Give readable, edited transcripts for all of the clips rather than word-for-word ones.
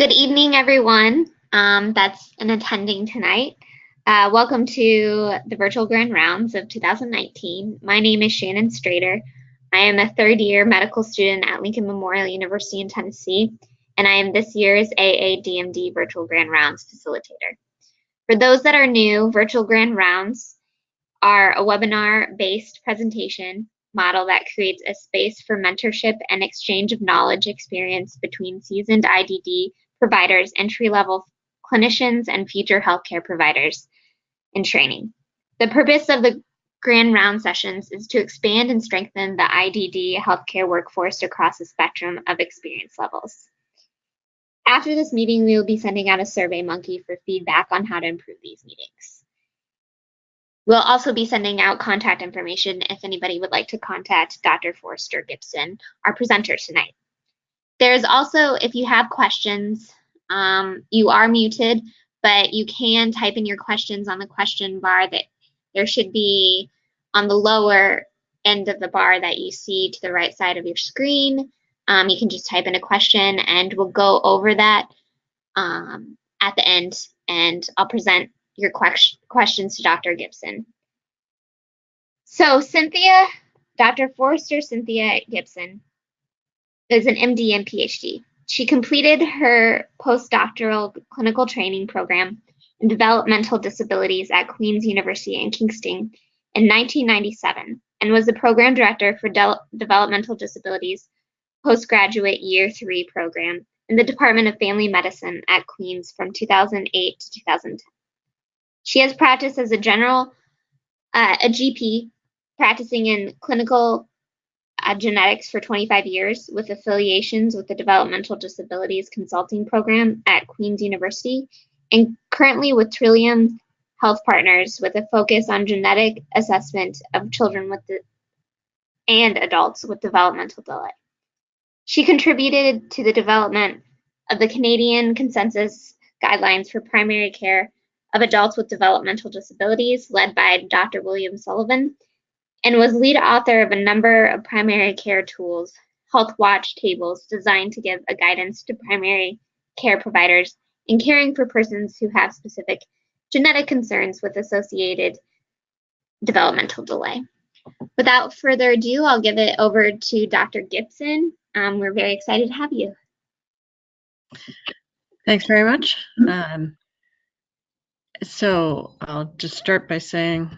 Good evening, everyone that's attending tonight. Welcome to the virtual grand rounds of 2019. My name is Shannon Strader. I am a third-year medical student at Lincoln Memorial University in Tennessee, and I am this year's AADMD virtual grand rounds facilitator. For those that are new, virtual grand rounds are a webinar-based presentation model that creates a space for mentorship and exchange of knowledge experience between seasoned IDD providers, entry-level clinicians, and future healthcare providers in training. The purpose of the grand round sessions is to expand and strengthen the IDD healthcare workforce across a spectrum of experience levels. After this meeting, we will be sending out a survey monkey for feedback on how to improve these meetings. We'll also be sending out contact information if anybody would like to contact Dr. Forster-Gibson, our presenter tonight. There's also, if you have questions, you are muted, but you can type in your questions on the question bar that there should be on the lower end of the bar that you see to the right side of your screen. You can just type in a question and we'll go over that at the end, and I'll present your questions to Dr. Gibson. So Cynthia, Dr. Cynthia Gibson is an MD and PhD. She completed her postdoctoral clinical training program in developmental disabilities at Queen's University in Kingston in 1997 and was the program director for developmental disabilities postgraduate year 3 program in the Department of Family Medicine at Queen's from 2008 to 2010. She has practiced as a GP, practicing in clinical genetics for 25 years with affiliations with the Developmental Disabilities Consulting Program at Queen's University, and currently with Trillium Health Partners with a focus on genetic assessment of children and adults with developmental delay. She contributed to the development of the Canadian Consensus Guidelines for Primary Care of Adults with Developmental Disabilities, led by Dr. William Sullivan, and was lead author of a number of primary care tools, health watch tables designed to give a guidance to primary care providers in caring for persons who have specific genetic concerns with associated developmental delay. Without further ado, I'll give it over to Dr. Gibson. We're very excited to have you. Thanks very much. So I'll just start by saying,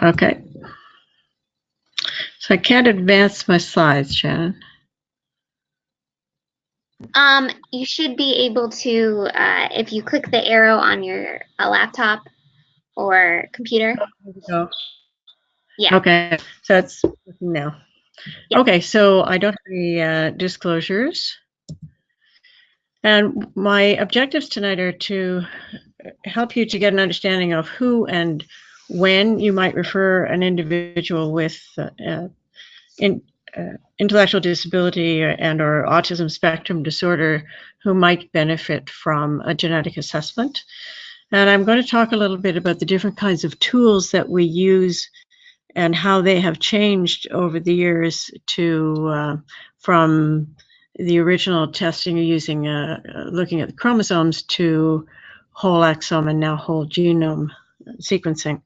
okay. So I can't advance my slides, Shannon. You should be able to, if you click the arrow on your laptop or computer. Oh. Yeah. Okay, so it's working now. Yep. Okay, so I don't have any disclosures. And my objectives tonight are to help you to get an understanding of who and when you might refer an individual with intellectual disability and or autism spectrum disorder who might benefit from a genetic assessment. And I'm going to talk a little bit about the different kinds of tools that we use and how they have changed over the years to from the original testing using looking at the chromosomes to whole exome and now whole genome sequencing.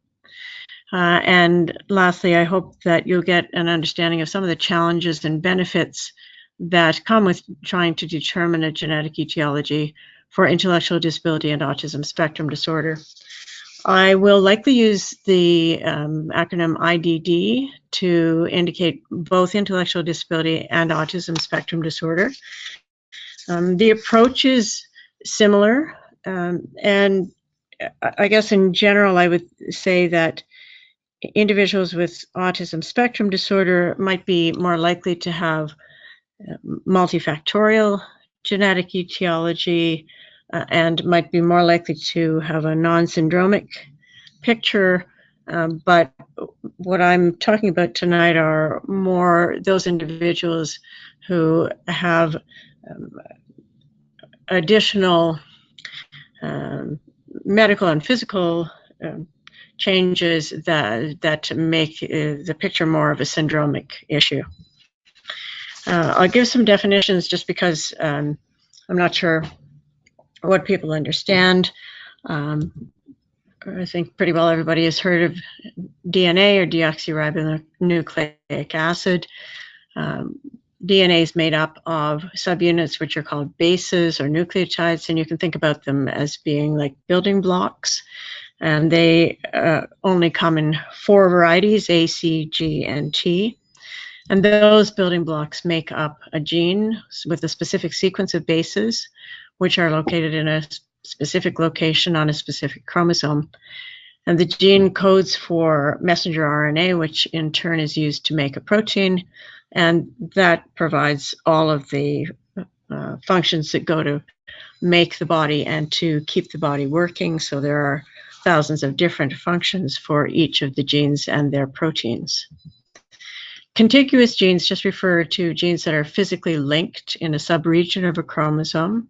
And lastly, I hope that you'll get an understanding of some of the challenges and benefits that come with trying to determine a genetic etiology for intellectual disability and autism spectrum disorder. I will likely use the acronym IDD to indicate both intellectual disability and autism spectrum disorder. The approach is similar, and I guess in general I would say that individuals with autism spectrum disorder might be more likely to have multifactorial genetic etiology and might be more likely to have a non-syndromic picture. But what I'm talking about tonight are more those individuals who have additional medical and physical changes that make the picture more of a syndromic issue. I'll give some definitions just because I'm not sure what people understand. I think pretty well everybody has heard of DNA, or deoxyribonucleic acid. DNA is made up of subunits which are called bases or nucleotides, and you can think about them as being like building blocks. And they only come in 4 varieties, A, C, G, and T. And those building blocks make up a gene with a specific sequence of bases, which are located in a specific location on a specific chromosome. And the gene codes for messenger RNA, which in turn is used to make a protein. And that provides all of the functions that go to make the body and to keep the body working. So there are thousands of different functions for each of the genes and their proteins. Contiguous genes just refer to genes that are physically linked in a subregion of a chromosome.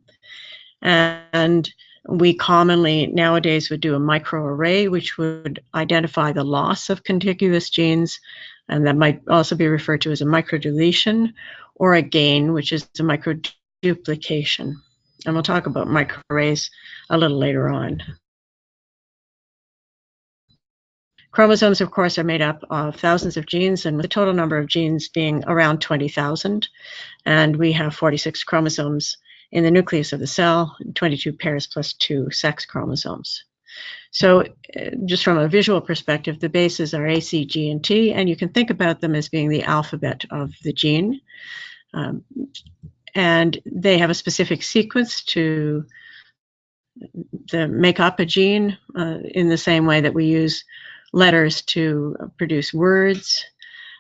And we commonly nowadays would do a microarray, which would identify the loss of contiguous genes, and that might also be referred to as a microdeletion, or a gain, which is a microduplication. And we'll talk about microarrays a little later on. Chromosomes, of course, are made up of thousands of genes, and with the total number of genes being around 20,000. And we have 46 chromosomes in the nucleus of the cell, 22 pairs plus 2 sex chromosomes. So just from a visual perspective, the bases are A, C, G, and T, and you can think about them as being the alphabet of the gene. And they have a specific sequence to make up a gene in the same way that we use letters to produce words.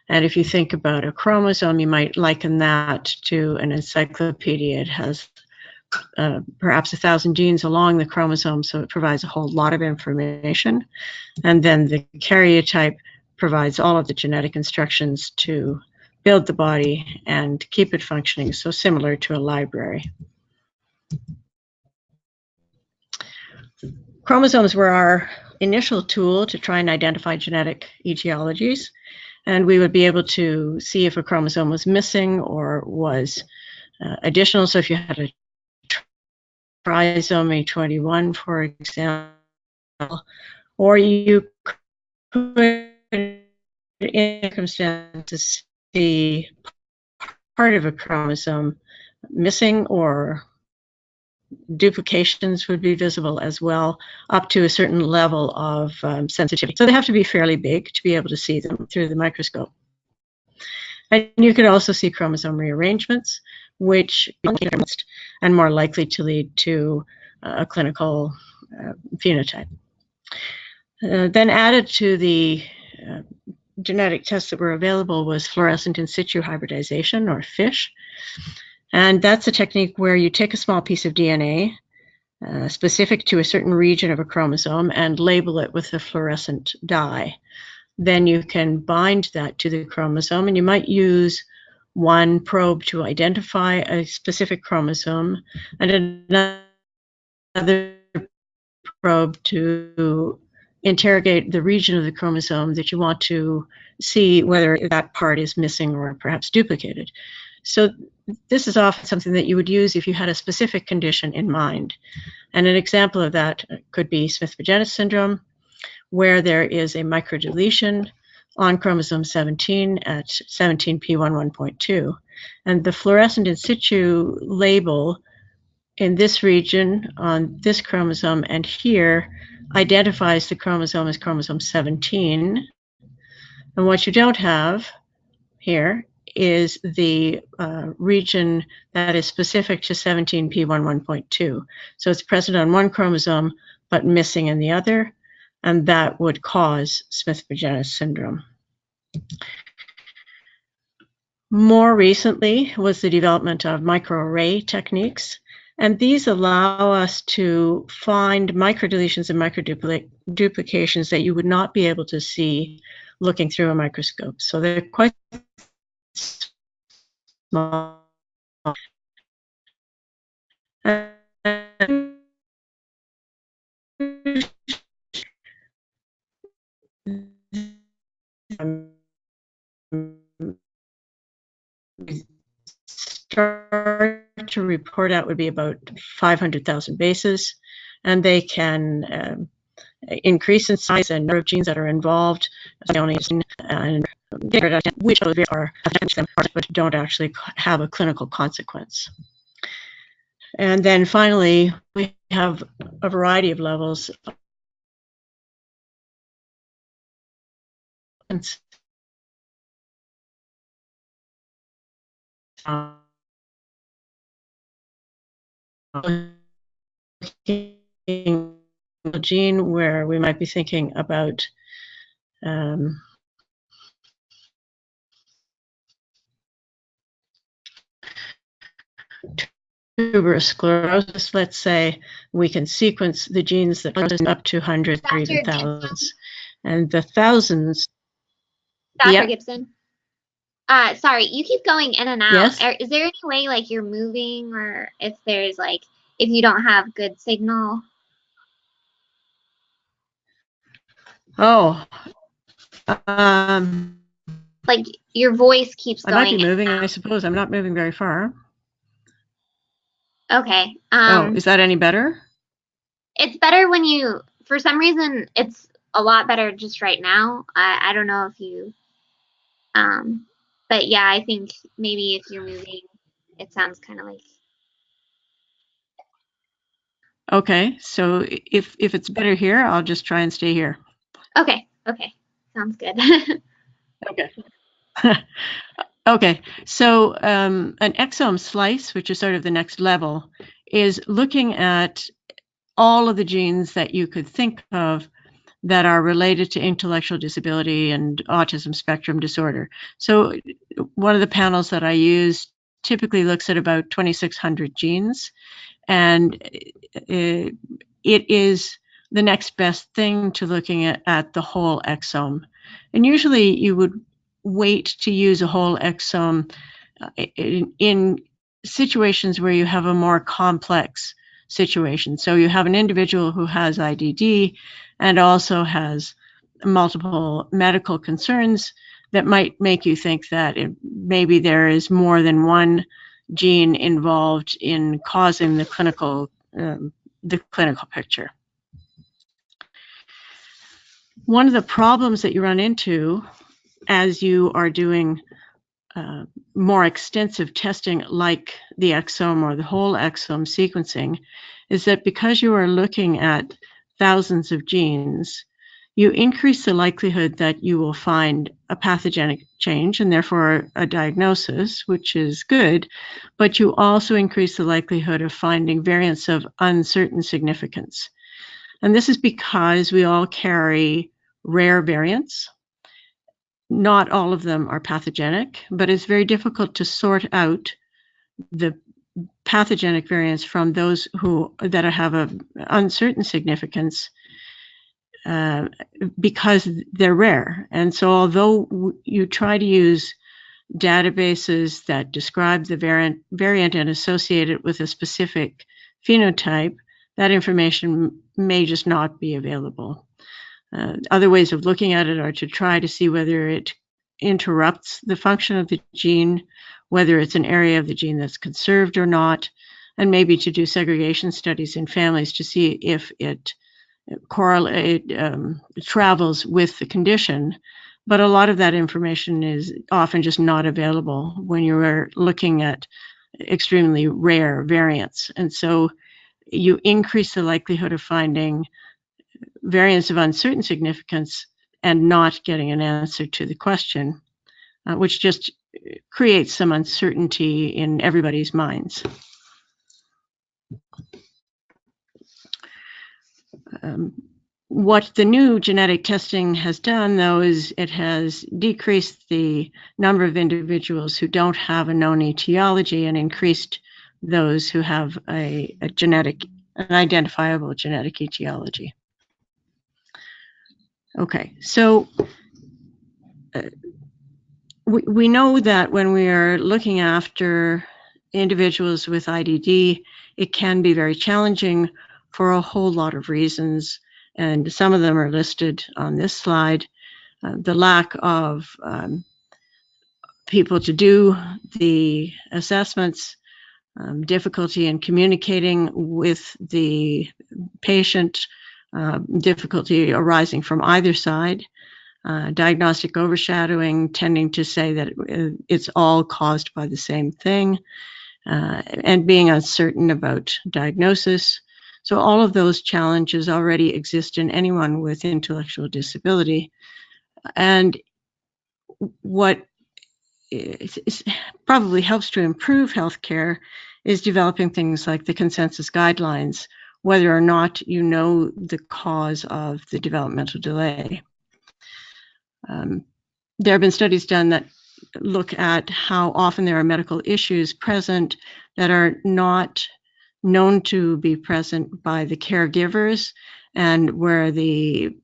And if you think about a chromosome, you might liken that to an encyclopedia. It has perhaps 1,000 genes along the chromosome, so it provides a whole lot of information. And then the karyotype provides all of the genetic instructions to build the body and keep it functioning, so similar to a library. Chromosomes were our initial tool to try and identify genetic etiologies, and we would be able to see if a chromosome was missing or was additional. So if you had a trisomy 21, for example, or you could, in circumstances, see part of a chromosome missing, or duplications would be visible as well, up to a certain level of sensitivity. So they have to be fairly big to be able to see them through the microscope. And you could also see chromosome rearrangements, which are and more likely to lead to a clinical phenotype. Then added to the genetic tests that were available was fluorescent in situ hybridization, or FISH. And that's a technique where you take a small piece of DNA specific to a certain region of a chromosome and label it with a fluorescent dye. Then you can bind that to the chromosome, and you might use one probe to identify a specific chromosome and another probe to interrogate the region of the chromosome that you want to see whether that part is missing or perhaps duplicated. So this is often something that you would use if you had a specific condition in mind. And an example of that could be Smith-Magenis syndrome, where there is a microdeletion on chromosome 17 at 17p11.2. And the fluorescent in situ label in this region on this chromosome and here identifies the chromosome as chromosome 17. And what you don't have here is the region that is specific to 17p11.2. So it's present on one chromosome, but missing in the other, and that would cause Smith-Magenis syndrome. More recently was the development of microarray techniques, and these allow us to find microdeletions and microduplications that you would not be able to see looking through a microscope. So they're quite small. start to report out would be about 500,000 bases, and they can increase in size and number of genes that are involved, and which are but don't actually have a clinical consequence. And then finally, we have a variety of levels. Gene where we might be thinking about tuberous sclerosis. Let's say we can sequence the genes that are up to hundreds or even thousands, and the thousands. Dr. Yep. Gibson. Sorry, you keep going in and out. Yes? Is there any way like you're moving, or if there's like if you don't have good signal? Oh. Like your voice keeps going. I might be moving, I suppose. I'm not moving very far. Okay. Oh, is that any better? It's better when you, for some reason, it's a lot better just right now. I don't know if you, but yeah, I think maybe if you're moving, it sounds kind of like. Okay, so if it's better here, I'll just try and stay here. Okay, sounds good. Okay. Okay, so an exome slice, which is sort of the next level, is looking at all of the genes that you could think of that are related to intellectual disability and autism spectrum disorder. So one of the panels that I use typically looks at about 2,600 genes, and it is the next best thing to looking at the whole exome. And usually you would wait to use a whole exome in situations where you have a more complex situation. So you have an individual who has IDD and also has multiple medical concerns that might make you think that maybe there is more than one gene involved in causing the clinical picture. One of the problems that you run into as you are doing more extensive testing like the exome or the whole exome sequencing is that because you are looking at thousands of genes, you increase the likelihood that you will find a pathogenic change and therefore a diagnosis, which is good, but you also increase the likelihood of finding variants of uncertain significance. And this is because we all carry rare variants. Not all of them are pathogenic, but it's very difficult to sort out the pathogenic variants from those that have an uncertain significance because they're rare. And so although you try to use databases that describe the variant and associate it with a specific phenotype, that information may just not be available. Other ways of looking at it are to try to see whether it interrupts the function of the gene, whether it's an area of the gene that's conserved or not, and maybe to do segregation studies in families to see if it travels with the condition. But a lot of that information is often just not available when you're looking at extremely rare variants. And so you increase the likelihood of finding variants of uncertain significance and not getting an answer to the question, which just creates some uncertainty in everybody's minds. What the new genetic testing has done, though, is it has decreased the number of individuals who don't have a known etiology and increased those who have an identifiable genetic etiology. Okay, so we know that when we are looking after individuals with IDD, it can be very challenging for a whole lot of reasons, and some of them are listed on this slide. The lack of people to do the assessments, difficulty in communicating with the patient, difficulty arising from either side, diagnostic overshadowing, tending to say that it's all caused by the same thing, and being uncertain about diagnosis. So all of those challenges already exist in anyone with intellectual disability. And what probably helps to improve healthcare is developing things like the consensus guidelines, whether or not you know the cause of the developmental delay. There have been studies done that look at how often there are medical issues present that are not known to be present by the caregivers, and where the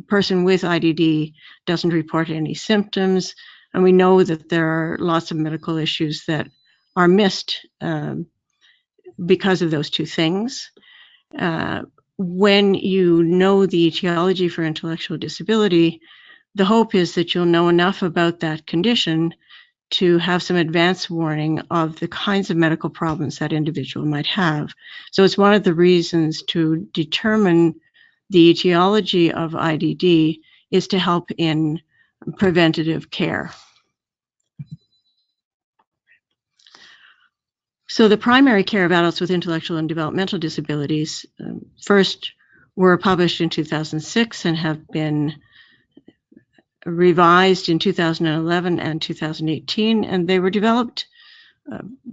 person with IDD doesn't report any symptoms. And we know that there are lots of medical issues that are missed because of those two things. When you know the etiology for intellectual disability, the hope is that you'll know enough about that condition to have some advance warning of the kinds of medical problems that individual might have. So it's one of the reasons to determine the etiology of IDD is to help in preventative care. So the primary care of adults with intellectual and developmental disabilities first were published in 2006 and have been revised in 2011 and 2018, and they were developed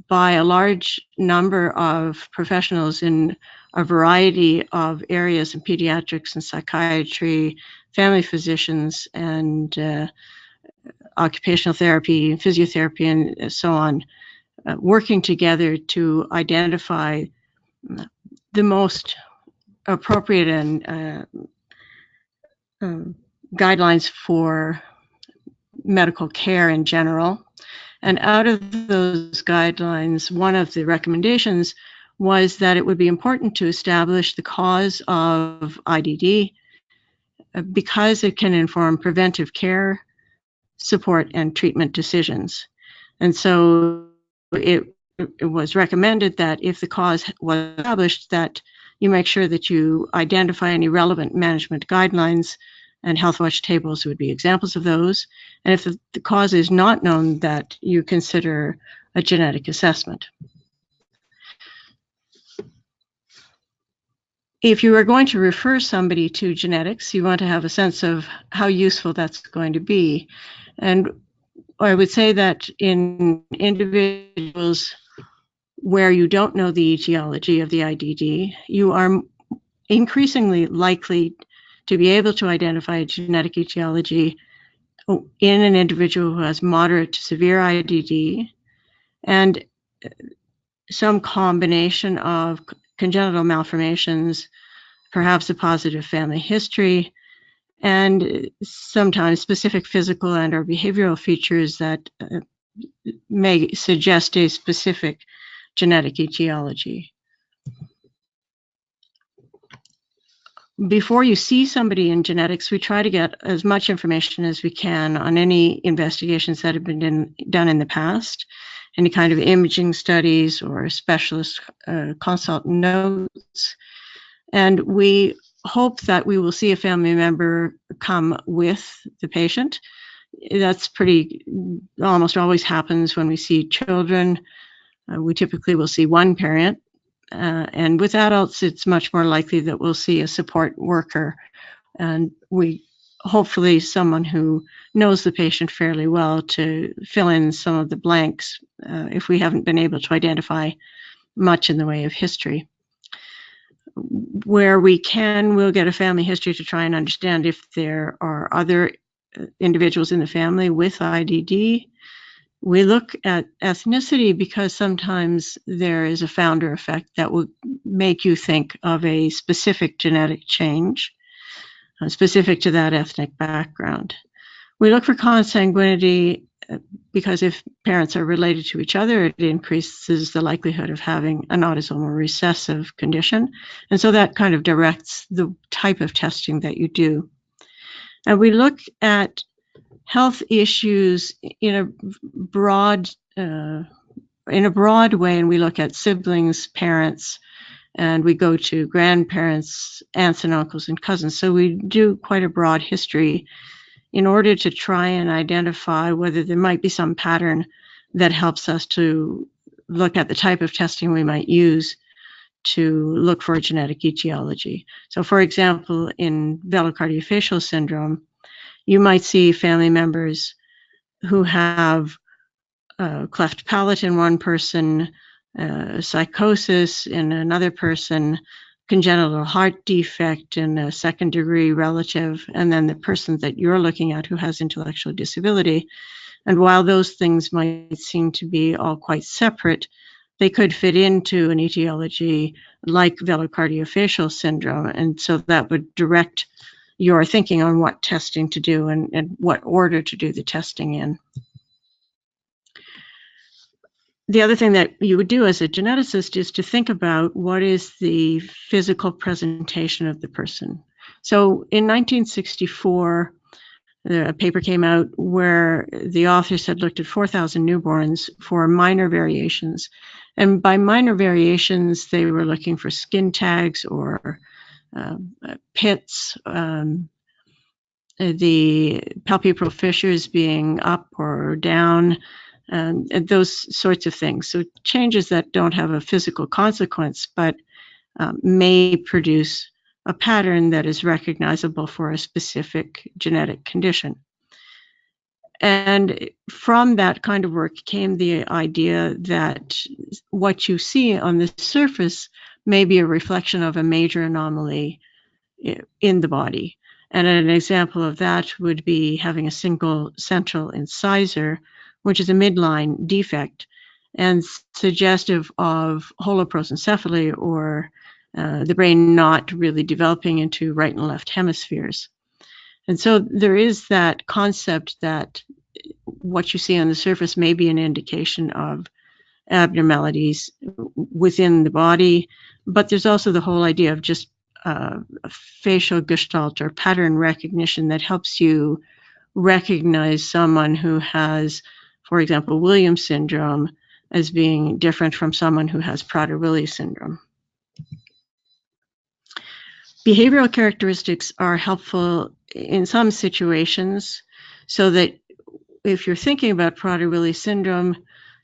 by a large number of professionals in a variety of areas in pediatrics and psychiatry, family physicians, and occupational therapy, physiotherapy, and so on, working together to identify the most appropriate and guidelines for medical care in general. And out of those guidelines, one of the recommendations was that it would be important to establish the cause of IDD because it can inform preventive care, support, and treatment decisions. And so it was recommended that if the cause was established, that you make sure that you identify any relevant management guidelines, and Health Watch tables would be examples of those. And if the cause is not known, that you consider a genetic assessment. If you are going to refer somebody to genetics, you want to have a sense of how useful that's going to be. And I would say that in individuals where you don't know the etiology of the IDD, you are increasingly likely to be able to identify a genetic etiology in an individual who has moderate to severe IDD and some combination of congenital malformations, perhaps a positive family history, and sometimes specific physical and or behavioral features that may suggest a specific genetic etiology. Before you see somebody in genetics, we try to get as much information as we can on any investigations that have been done in the past, any kind of imaging studies or specialist consult notes. And we hope that we will see a family member come with the patient. That's almost always happens when we see children. We typically will see one parent. And with adults, it's much more likely that we'll see a support worker, and hopefully someone who knows the patient fairly well to fill in some of the blanks if we haven't been able to identify much in the way of history. Where we can, we'll get a family history to try and understand if there are other individuals in the family with IDD. We look at ethnicity because sometimes there is a founder effect that will make you think of a specific genetic change, specific to that ethnic background. We look for consanguinity because if parents are related to each other, it increases the likelihood of having an autosomal recessive condition. And so that kind of directs the type of testing that you do. And we look at health issues in a broad way, and we look at siblings, parents, and we go to grandparents, aunts and uncles and cousins. So we do quite a broad history in order to try and identify whether there might be some pattern that helps us to look at the type of testing we might use to look for a genetic etiology. So for example, in velocardiofacial syndrome, you might see family members who have cleft palate in one person, psychosis in another person, congenital heart defect in a second-degree relative, and then the person that you're looking at who has intellectual disability. And while those things might seem to be all quite separate, they could fit into an etiology like velocardiofacial syndrome. And so that would direct your thinking on what testing to do and what order to do the testing in. The other thing that you would do as a geneticist is to think about what is the physical presentation of the person. So in 1964, a paper came out where the authors had looked at 4,000 newborns for minor variations. And by minor variations, they were looking for skin tags or pits, the palpebral fissures being up or down, and those sorts of things. So changes that don't have a physical consequence, but may produce a pattern that is recognizable for a specific genetic condition. And from that kind of work came the idea that what you see on the surface may be a reflection of a major anomaly in the body. And an example of that would be having a single central incisor, which is a midline defect and suggestive of holoprosencephaly, or the brain not really developing into right and left hemispheres. And so there is that concept that what you see on the surface may be an indication of abnormalities within the body, but there's also the whole idea of just facial gestalt or pattern recognition that helps you recognize someone who has, for example, Williams syndrome as being different from someone who has Prader-Willi syndrome. Behavioral characteristics are helpful in some situations, so that if you're thinking about Prader-Willi syndrome,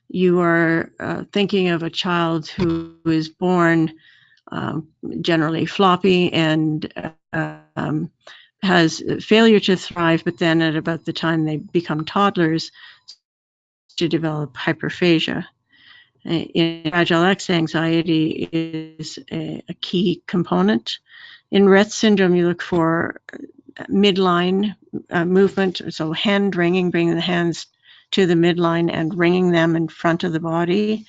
you are thinking of a child who is born generally floppy and has failure to thrive, but then at about the time they become toddlers, to develop hyperphagia. In Fragile X, anxiety is a key component. In Rett syndrome, you look for midline movement, so hand wringing, bringing the hands to the midline and wringing them in front of the body.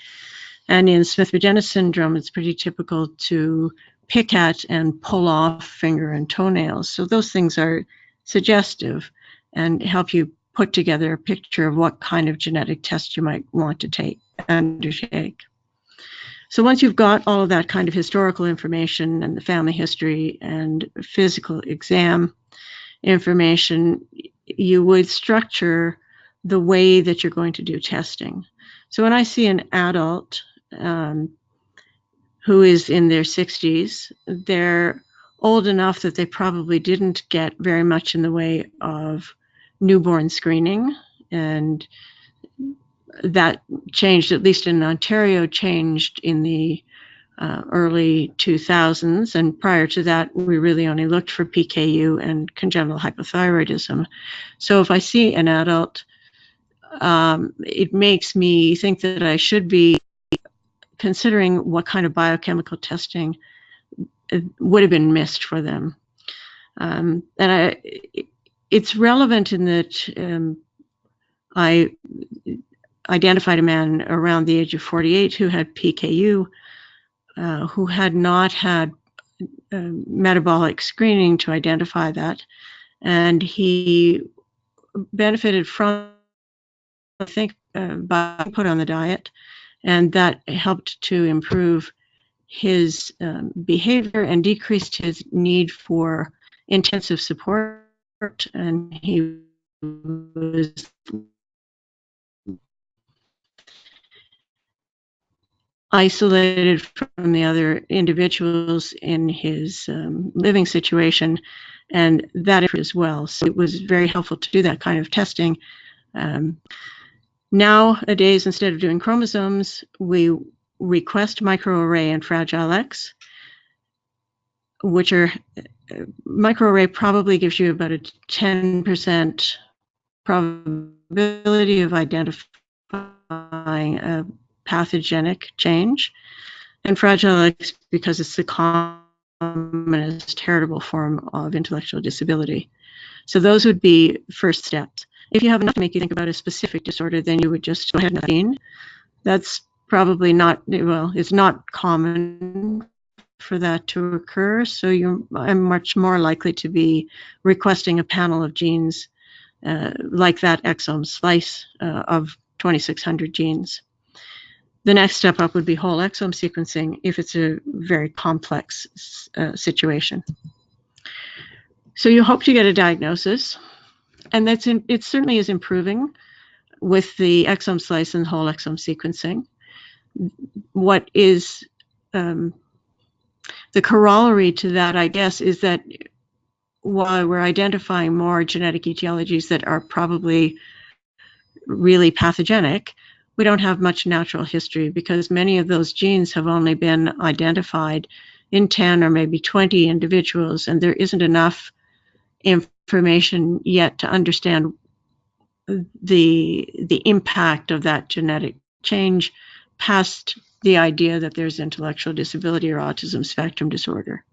And in Smith-Magenis syndrome, it's pretty typical to pick at and pull off finger and toenails. So those things are suggestive and help you put together a picture of what kind of genetic test you might want to undertake. So once you've got all of that kind of historical information and the family history and physical exam information, you would structure the way that you're going to do testing. So when I see an adult who is in their 60s, they're old enough that they probably didn't get very much in the way of newborn screening, and that changed, at least in Ontario, changed in the early 2000s, and prior to that we really only looked for PKU and congenital hypothyroidism. So if I see an adult, it makes me think that I should be considering what kind of biochemical testing would have been missed for them. It's relevant in that I identified a man around the age of 48 who had PKU, who had not had metabolic screening to identify that, and he benefited from, I think, by put on the diet, and that helped to improve his behavior and decreased his need for intensive support, and he was isolated from the other individuals in his living situation, and that as well. So it was very helpful to do that kind of testing. Nowadays, instead of doing chromosomes, we request microarray and Fragile X, which are microarray probably gives you about a 10% probability of identifying a pathogenic change, and Fragile X because it's the commonest heritable form of intellectual disability. So those would be first steps. If you have enough to make you think about a specific disorder, then you would just go ahead and gene. That's probably not, well, it's not common for that to occur. So I'm much more likely to be requesting a panel of genes like that exome slice of 2,600 genes. The next step up would be whole exome sequencing if it's a very complex situation. So you hope to get a diagnosis, and it certainly is improving with the exome slice and whole exome sequencing. What is the corollary to that, I guess, is that while we're identifying more genetic etiologies that are probably really pathogenic, we don't have much natural history because many of those genes have only been identified in 10 or maybe 20 individuals, and there isn't enough information yet to understand the impact of that genetic change past the idea that there's intellectual disability or autism spectrum disorder.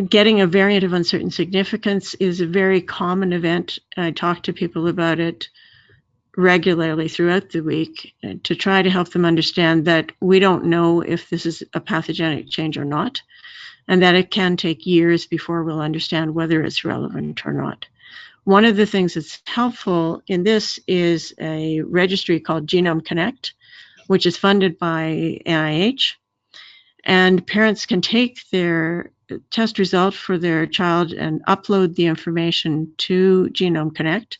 Getting a variant of uncertain significance is a very common event. I talk to people about it regularly throughout the week to try to help them understand that we don't know if this is a pathogenic change or not, and that it can take years before we'll understand whether it's relevant or not. One of the things that's helpful in this is a registry called Genome Connect, which is funded by NIH, and parents can take their test result for their child and upload the information to Genome Connect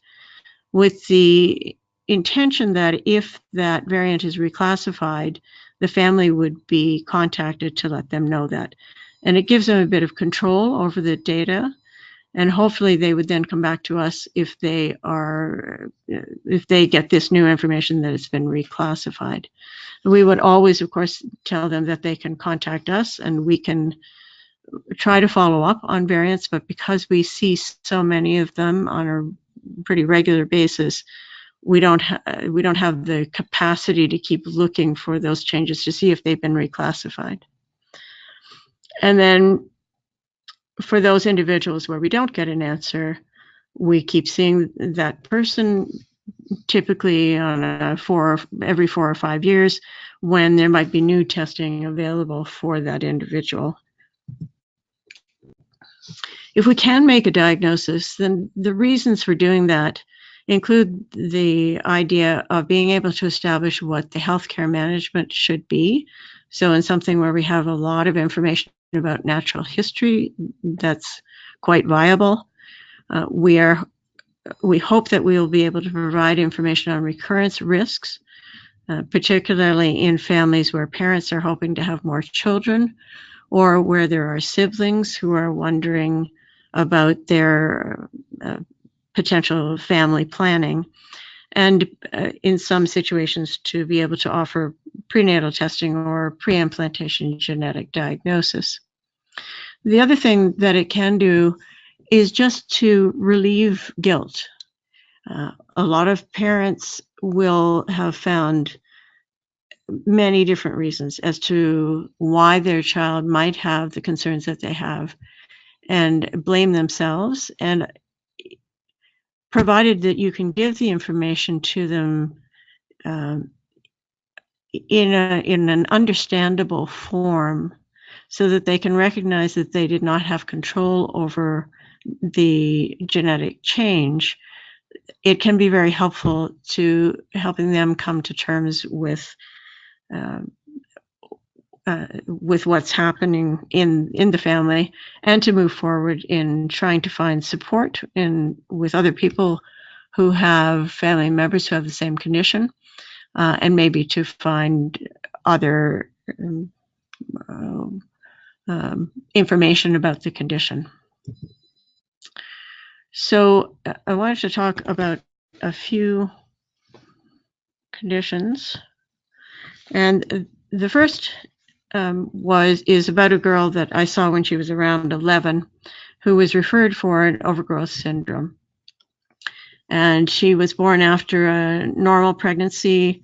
with the intention that if that variant is reclassified, the family would be contacted to let them know that. And it gives them a bit of control over the data, and hopefully they would then come back to us if they get this new information that it's been reclassified. We would always, of course, tell them that they can contact us and we can try to follow up on variants, but because we see so many of them on a pretty regular basis, we don't have the capacity to keep looking for those changes to see if they've been reclassified. And then for those individuals where we don't get an answer, we keep seeing that person typically on every 4 or 5 years when there might be new testing available for that individual. If we can make a diagnosis, then the reasons for doing that include the idea of being able to establish what the healthcare management should be. So in something where we have a lot of information about natural history, that's quite viable. We hope that we will be able to provide information on recurrence risks, particularly in families where parents are hoping to have more children, or where there are siblings who are wondering about their potential family planning, and in some situations to be able to offer prenatal testing or pre-implantation genetic diagnosis. The other thing that it can do is just to relieve guilt. A lot of parents will have found many different reasons as to why their child might have the concerns that they have and blame themselves. And provided that you can give the information to them in an understandable form so that they can recognize that they did not have control over the genetic change, it can be very helpful to helping them come to terms with with what's happening in the family, and to move forward in trying to find support with other people who have family members who have the same condition, and maybe to find other information about the condition. So I wanted to talk about a few conditions, and the first is about a girl that I saw when she was around 11, who was referred for an overgrowth syndrome. And she was born after a normal pregnancy,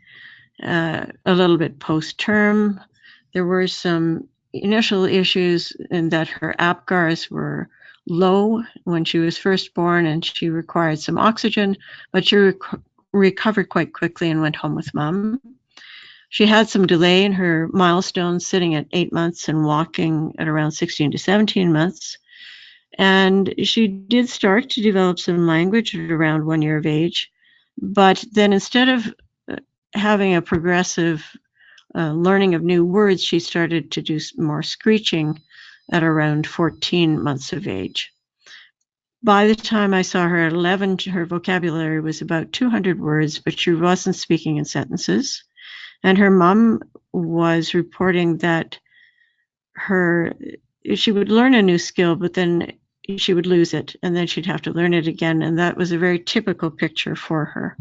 a little bit post-term. There were some initial issues in that her APGARs were low when she was first born, and she required some oxygen, but she recovered quite quickly and went home with mom. She had some delay in her milestones, sitting at 8 months and walking at around 16 to 17 months. And she did start to develop some language at around 1 year of age. But then instead of having a progressive learning of new words, she started to do more screeching at around 14 months of age. By the time I saw her at 11, her vocabulary was about 200 words, but she wasn't speaking in sentences. And her mom was reporting that she would learn a new skill, but then she would lose it, and then she'd have to learn it again. And that was a very typical picture for her.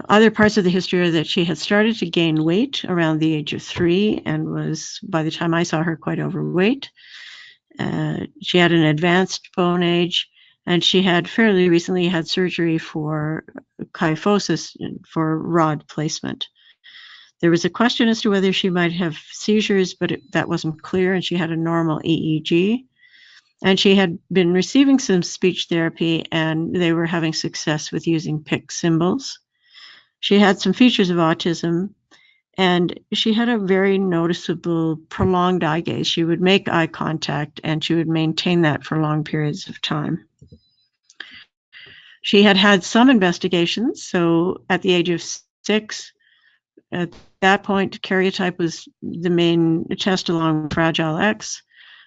Other parts of the history are that she had started to gain weight around the age of 3 and was, by the time I saw her, quite overweight. She had an advanced bone age, and she had fairly recently had surgery for kyphosis, for rod placement. There was a question as to whether she might have seizures, but that wasn't clear, and she had a normal EEG. And she had been receiving some speech therapy, and they were having success with using PIC symbols. She had some features of autism, and she had a very noticeable prolonged eye gaze. She would make eye contact, and she would maintain that for long periods of time. She had had some investigations. So at the age of 6, at that point, karyotype was the main test along with Fragile X.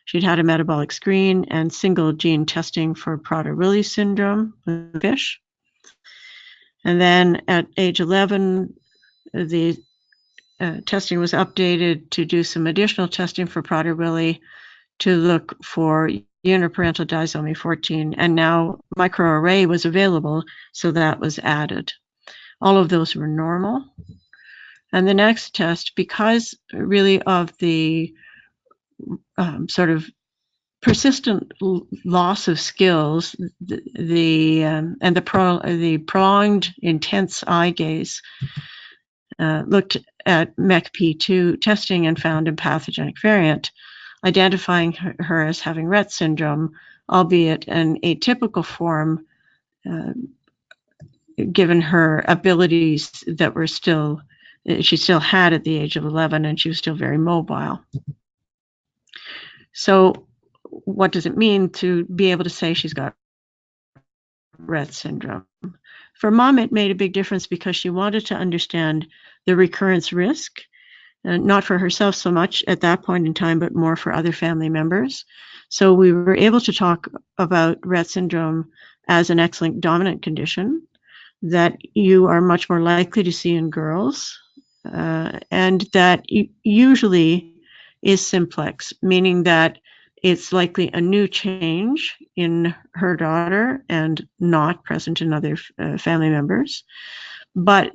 She'd had a metabolic screen and single gene testing for Prader-Willi syndrome with fish. And then at age 11, the testing was updated to do some additional testing for Prader-Willi to look for uniparental disomy 14, and now microarray was available, so that was added. All of those were normal. And the next test, because really of the sort of persistent loss of skills, the prolonged intense eye gaze, looked at MECP2 testing and found a pathogenic variant, identifying her as having Rett syndrome, albeit an atypical form, given her abilities that were she still had at the age of 11, and she was still very mobile. So what does it mean to be able to say she's got Rett syndrome? For mom, it made a big difference because she wanted to understand the recurrence risk, not for herself so much at that point in time, but more for other family members. So we were able to talk about Rett syndrome as an X-linked dominant condition that you are much more likely to see in girls, and that usually is simplex, meaning that it's likely a new change in her daughter and not present in other family members. But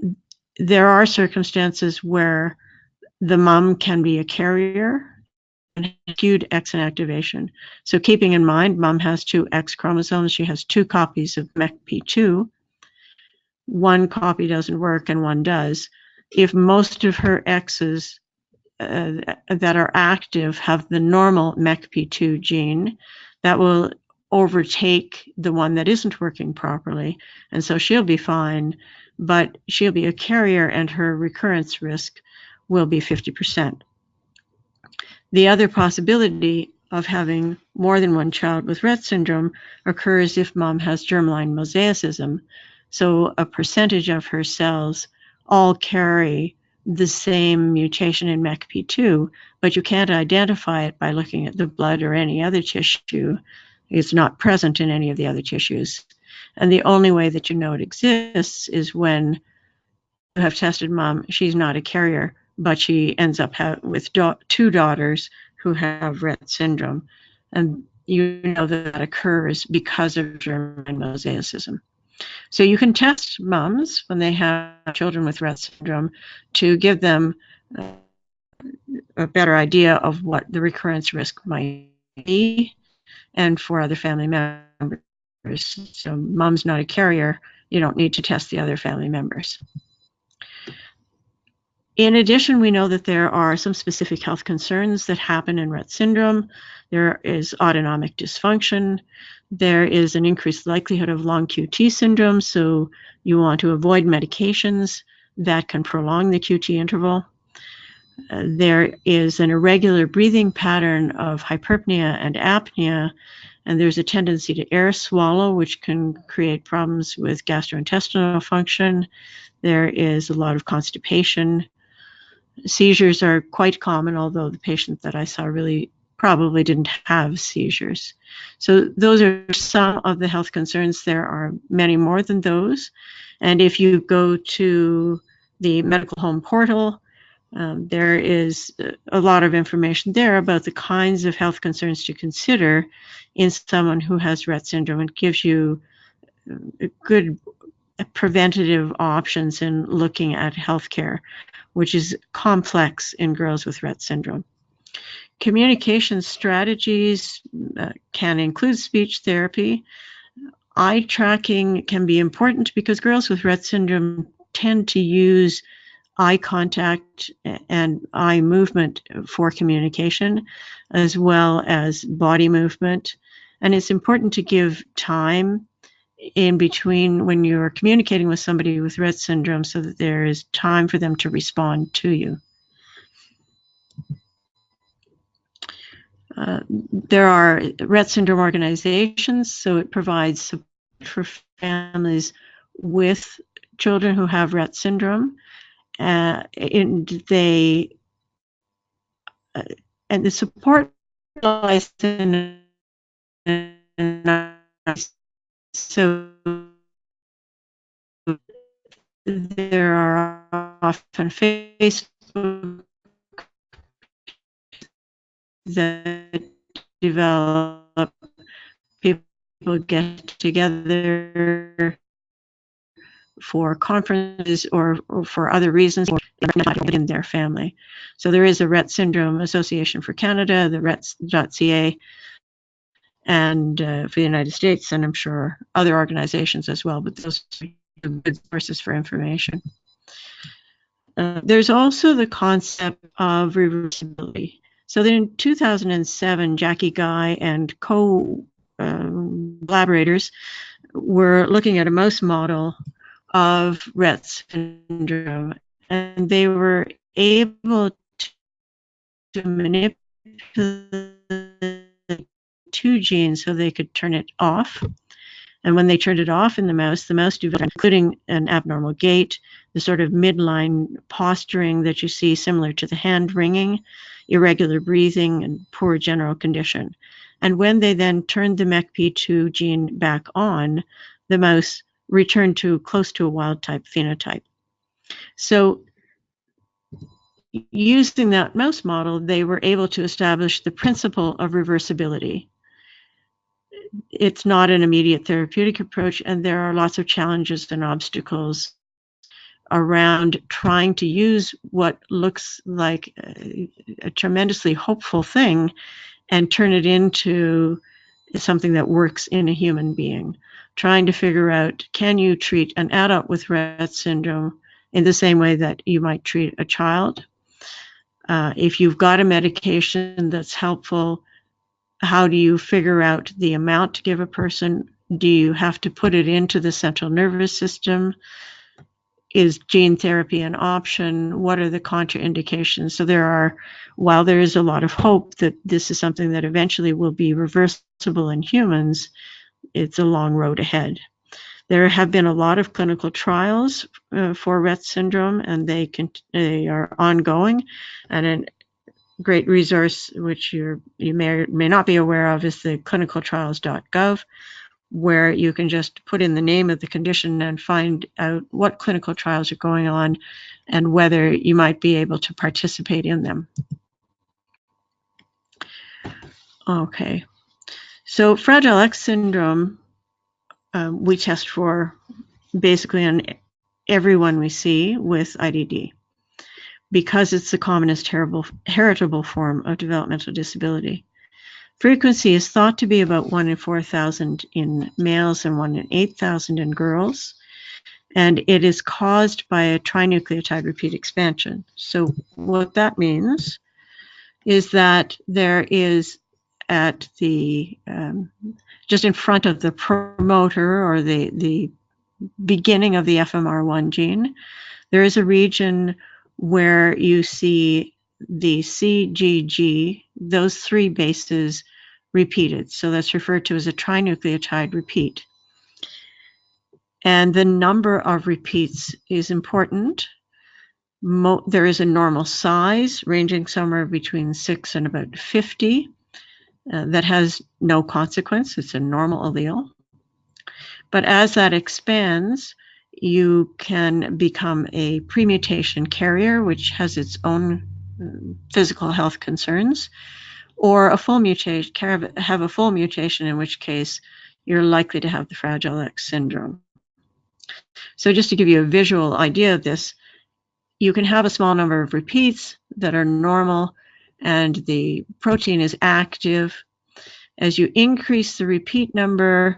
there are circumstances where the mom can be a carrier and skewed X inactivation. So keeping in mind, mom has 2 X chromosomes. She has 2 copies of MECP2. One copy doesn't work and one does. If most of her X's that are active have the normal MECP2 gene, that will overtake the one that isn't working properly. And so she'll be fine, but she'll be a carrier and her recurrence risk will be 50%. The other possibility of having more than one child with Rett syndrome occurs if mom has germline mosaicism. So a percentage of her cells all carry the same mutation in MECP2, but you can't identify it by looking at the blood or any other tissue. It's not present in any of the other tissues. And the only way that you know it exists is when you have tested mom. She's not a carrier, but she ends up with two daughters who have Rett syndrome. And you know that occurs because of germline mosaicism. So you can test moms when they have children with Rett syndrome to give them a better idea of what the recurrence risk might be, and for other family members. So mom's not a carrier, you don't need to test the other family members. In addition, we know that there are some specific health concerns that happen in Rett syndrome. There is autonomic dysfunction. There is an increased likelihood of long QT syndrome, so you want to avoid medications that can prolong the QT interval. There is an irregular breathing pattern of hyperpnea and apnea, and there's a tendency to air swallow, which can create problems with gastrointestinal function. There is a lot of constipation. Seizures are quite common, although the patient that I saw really probably didn't have seizures. So those are some of the health concerns. There are many more than those. And if you go to the medical home portal, there is a lot of information there about the kinds of health concerns to consider in someone who has Rett syndrome. It gives you good preventative options in looking at healthcare, which is complex in girls with Rett syndrome. Communication strategies can include speech therapy. Eye tracking can be important because girls with Rett syndrome tend to use eye contact and eye movement for communication, as well as body movement. And it's important to give time in between when you're communicating with somebody with Rett syndrome so that there is time for them to respond to you. There are Rett syndrome organizations, so it provides support for families with children who have Rett syndrome. And the support lies in so there are often Facebook that develop, people get together for conferences or for other reasons in their family. So there is a Rett Syndrome Association for Canada, the RETT.ca, and for the United States, and I'm sure other organizations as well, but those are good sources for information. There's also the concept of reversibility. So then in 2007, Jackie Guy and collaborators were looking at a mouse model of Rett syndrome, and they were able to manipulate two genes so they could turn it off. And when they turned it off in the mouse developed, including an abnormal gait, the sort of midline posturing that you see similar to the hand wringing, irregular breathing, and poor general condition. And when they then turned the MECP2 gene back on, the mouse returned to close to a wild type phenotype. So using that mouse model, they were able to establish the principle of reversibility. It's not an immediate therapeutic approach, and there are lots of challenges and obstacles around trying to use what looks like a tremendously hopeful thing and turn it into something that works in a human being. Trying to figure out, can you treat an adult with Rett syndrome in the same way that you might treat a child? If you've got a medication that's helpful, how do you figure out the amount to give a person? Do you have to put it into the central nervous system? Is gene therapy an option? What are the contraindications? So while there is a lot of hope that this is something that eventually will be reversible in humans, it's a long road ahead. There have been a lot of clinical trials for Rett syndrome, and they are ongoing. And a great resource, which you may or may not be aware of, is the clinicaltrials.gov, where you can just put in the name of the condition and find out what clinical trials are going on and whether you might be able to participate in them. Okay, so Fragile X syndrome, we test for basically on everyone we see with IDD, because it's the commonest heritable form of developmental disability. Frequency is thought to be about 1 in 4,000 in males and 1 in 8,000 in girls, and it is caused by a trinucleotide repeat expansion. So what that means is that there is at the, just in front of the promoter or the beginning of the FMR1 gene, there is a region where you see the CGG, those 3 bases repeated. So that's referred to as a trinucleotide repeat. And the number of repeats is important. There is a normal size ranging somewhere between 6 and about 50 that has no consequence. It's a normal allele. But as that expands, you can become a premutation carrier, which has its own physical health concerns, or a full mutation, have a full mutation, in which case you're likely to have the Fragile X syndrome. So just to give you a visual idea of this, you can have a small number of repeats that are normal and the protein is active. As you increase the repeat number,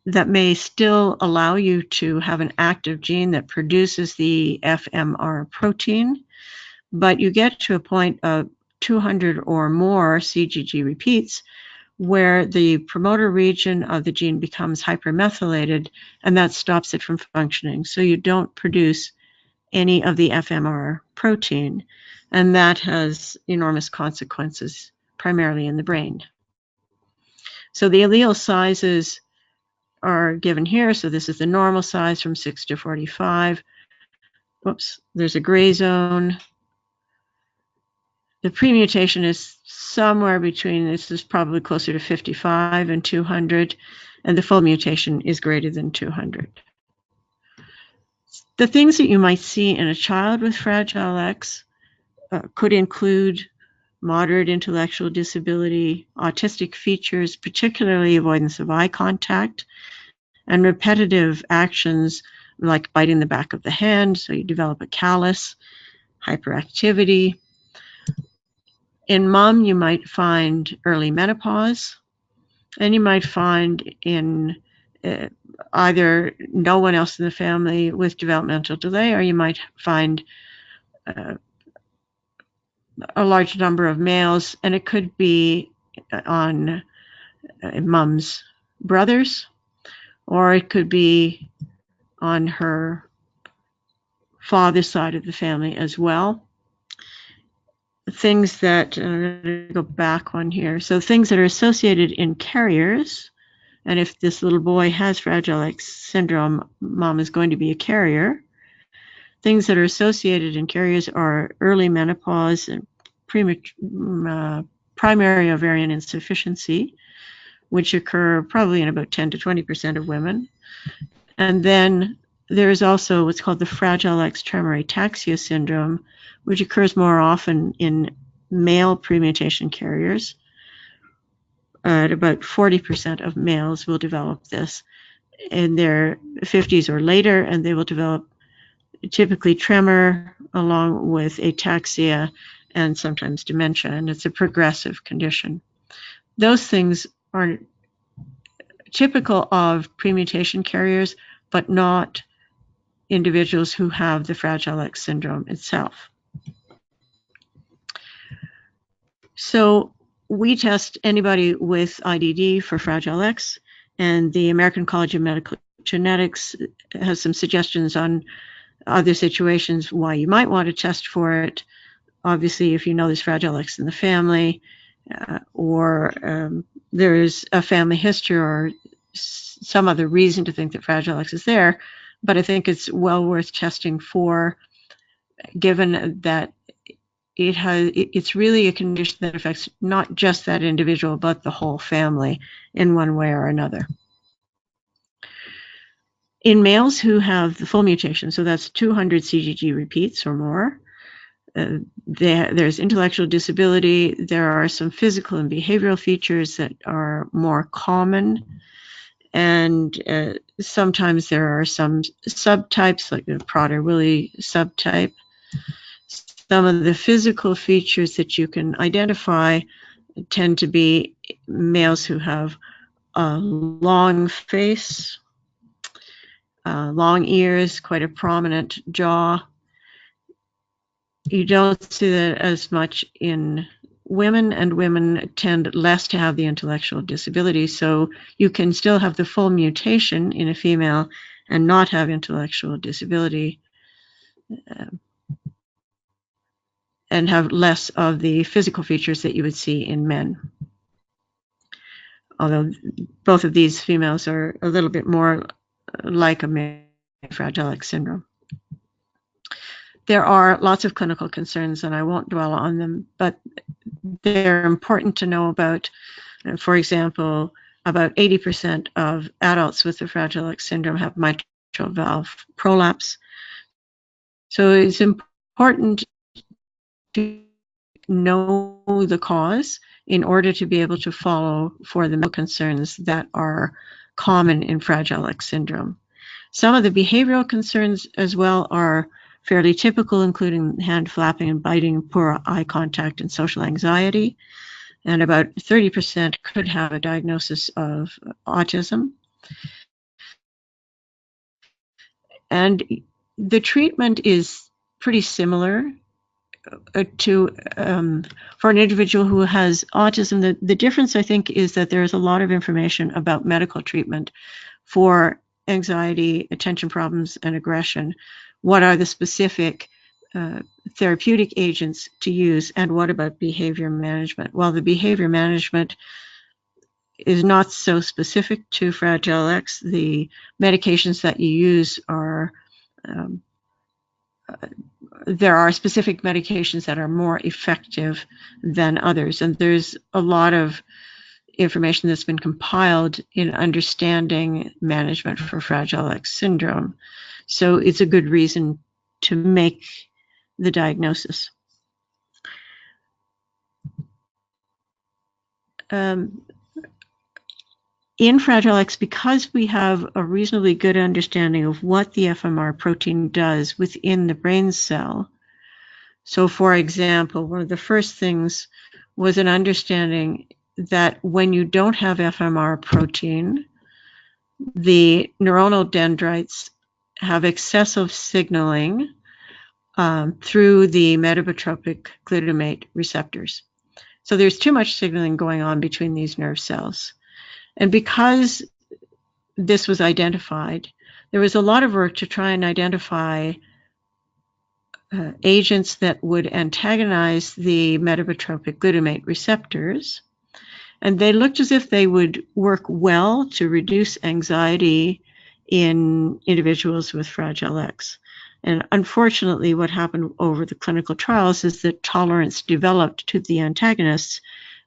that may still allow you to have an active gene that produces the FMR protein, but you get to a point of 200 or more CGG repeats where the promoter region of the gene becomes hypermethylated, and that stops it from functioning. So you don't produce any of the FMR protein, and that has enormous consequences, primarily in the brain. So the allele sizes are given here. So this is the normal size from 6 to 45. Whoops, there's a gray zone. The premutation is somewhere between, this is probably closer to 55 and 200, and the full mutation is greater than 200. The things that you might see in a child with Fragile X could include moderate intellectual disability, autistic features, particularly avoidance of eye contact, and repetitive actions like biting the back of the hand, so you develop a callus, hyperactivity. In mom, you might find early menopause, and you might find in either no one else in the family with developmental delay, or you might find a large number of males, and it could be on mom's brothers, or it could be on her father's side of the family as well. Things that, I'm going to go back one here. So things that are associated in carriers, and if this little boy has Fragile X syndrome, mom is going to be a carrier. Things that are associated in carriers are early menopause and primary ovarian insufficiency, which occur probably in about 10 to 20% of women. And then there is also what's called the Fragile X tremor ataxia syndrome, which occurs more often in male premutation carriers. At about 40% of males will develop this in their 50s or later, and they will develop typically tremor along with ataxia and sometimes dementia, and it's a progressive condition. Those things are typical of premutation carriers, but not individuals who have the Fragile X syndrome itself. So we test anybody with IDD for Fragile X, and the American College of Medical Genetics has some suggestions on other situations why you might want to test for it. Obviously, if you know there's Fragile X in the family, or there is a family history, or some other reason to think that Fragile X is there, but I think it's well worth testing for, given that it's really a condition that affects not just that individual, but the whole family in one way or another. In males who have the full mutation, so that's 200 CGG repeats or more, there's intellectual disability. There are some physical and behavioral features that are more common, and sometimes there are some subtypes, like the Prader-Willi subtype. Some of the physical features that you can identify tend to be males who have a long face, long ears, quite a prominent jaw. You don't see that as much in women, and women tend less to have the intellectual disability. So you can still have the full mutation in a female and not have intellectual disability, and have less of the physical features that you would see in men. Although both of these females are a little bit more like a male Fragile X syndrome. There are lots of clinical concerns, and I won't dwell on them, but they're important to know about. For example, about 80% of adults with the Fragile X syndrome have mitral valve prolapse. So it's important to know the cause in order to be able to follow for the medical concerns that are common in Fragile X syndrome. Some of the behavioral concerns as well are fairly typical, including hand flapping and biting, poor eye contact, and social anxiety. And about 30% could have a diagnosis of autism. And the treatment is pretty similar to for an individual who has autism. The difference, I think, is that there's a lot of information about medical treatment for anxiety, attention problems, and aggression. What are the specific therapeutic agents to use, and what about behavior management? Well, the behavior management is not so specific to Fragile X. The medications that you use are there are specific medications that are more effective than others, and there's a lot of information that's been compiled in understanding management for Fragile X syndrome. So it's a good reason to make the diagnosis. In Fragile X, because we have a reasonably good understanding of what the FMR protein does within the brain cell. So, for example, one of the first things was an understanding that when you don't have FMR protein, the neuronal dendrites have excessive signaling through the metabotropic glutamate receptors. So there's too much signaling going on between these nerve cells. And because this was identified, there was a lot of work to try and identify agents that would antagonize the metabotropic glutamate receptors. And they looked as if they would work well to reduce anxiety in individuals with Fragile X. And unfortunately, what happened over the clinical trials is that tolerance developed to the antagonists,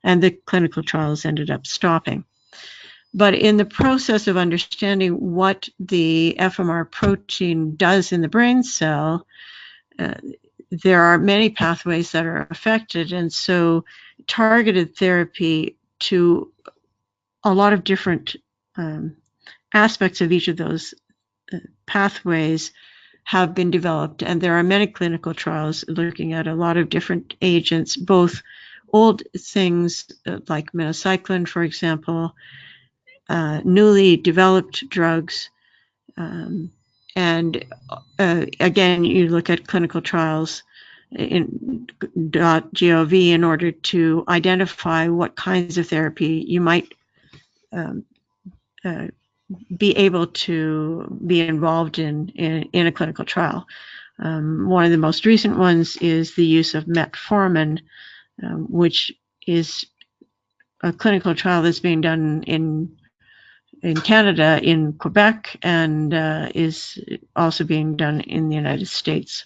and the clinical trials ended up stopping. But in the process of understanding what the FMR protein does in the brain cell, there are many pathways that are affected, and so targeted therapy to a lot of different aspects of each of those pathways have been developed, and there are many clinical trials looking at a lot of different agents, both old things like minocycline, for example, newly developed drugs, and again, you look at clinical trials in .gov in order to identify what kinds of therapy you might be able to be involved in a clinical trial. One of the most recent ones is the use of metformin, which is a clinical trial that's being done in in Canada, in Quebec, and is also being done in the United States.